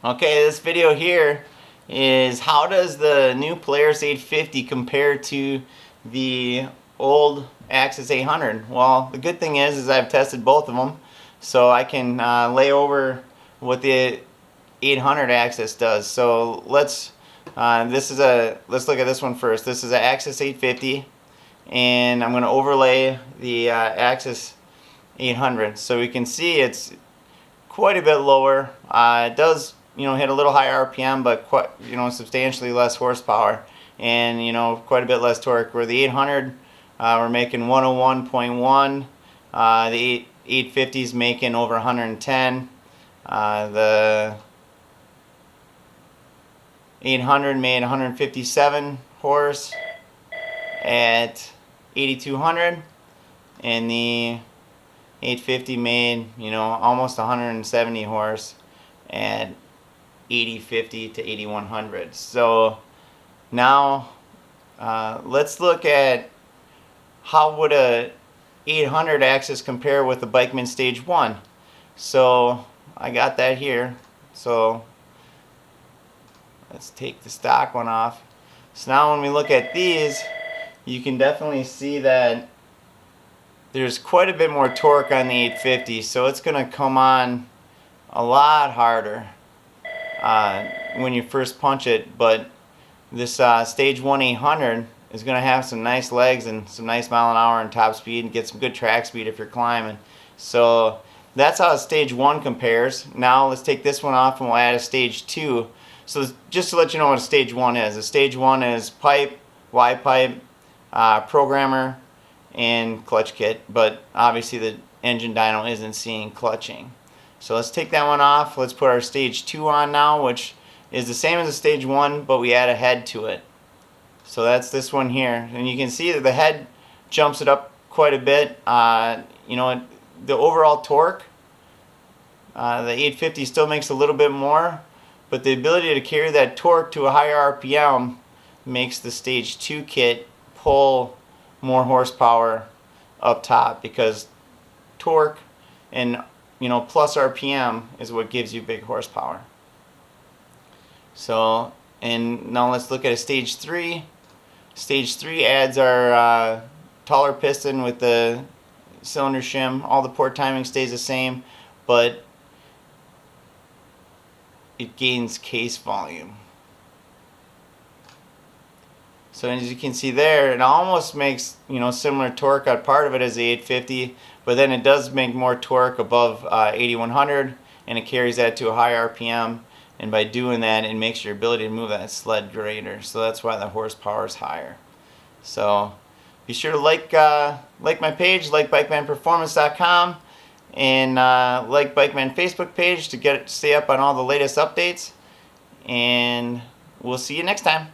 Okay, this video here is how does the new Polaris 850 compare to the old Axys 800? Well, the good thing is I've tested both of them, so I can lay over what the 800 Axys does. So let's look at this one first. This is an Axys 850, and I'm going to overlay the Axys 800, so we can see it's quite a bit lower. It does hit a little higher RPM, but quite substantially less horsepower, and quite a bit less torque. Where the 800 we're making 101.1, the 850 is making over 110. The 800 made 157 horse at 8200, and the 850 made almost 170 horse at 8050 to 8100. So now let's look at how would a 800 Axys compare with the Bikeman Stage 1. So I got that here, so let's take the stock one off. So now when we look at these, you can definitely see that there's quite a bit more torque on the 850, so it's going to come on a lot harder when you first punch it. But this Stage 1 800 is going to have some nice legs and some nice mile an hour and top speed, and get some good track speed if you're climbing. So that's how Stage 1 compares. Now let's take this one off and we'll add a Stage 2. So just to let you know what a Stage 1 is. A Stage 1 is pipe, Y-pipe, programmer, and clutch kit, but obviously the engine dyno isn't seeing clutching. So let's take that one off. Let's put our Stage 2 on now, which is the same as a Stage 1, but we add a head to it. So that's this one here, and you can see that the head jumps it up quite a bit. The overall torque, the 850 still makes a little bit more, but the ability to carry that torque to a higher RPM makes the Stage 2 kit pull more horsepower up top, because torque and plus RPM is what gives you big horsepower. So, and now let's look at a Stage 3. Stage 3 adds our taller piston with the cylinder shim. All the port timing stays the same, but it gains case volume. So as you can see there, it almost makes similar torque on part of it as the 850, but then it does make more torque above 8100, and it carries that to a high RPM, and by doing that it makes your ability to move that sled greater. So that's why the horsepower is higher. So be sure to like my page, like BikemanPerformance.com, and like Bikeman Facebook page to stay up on all the latest updates, and we'll see you next time.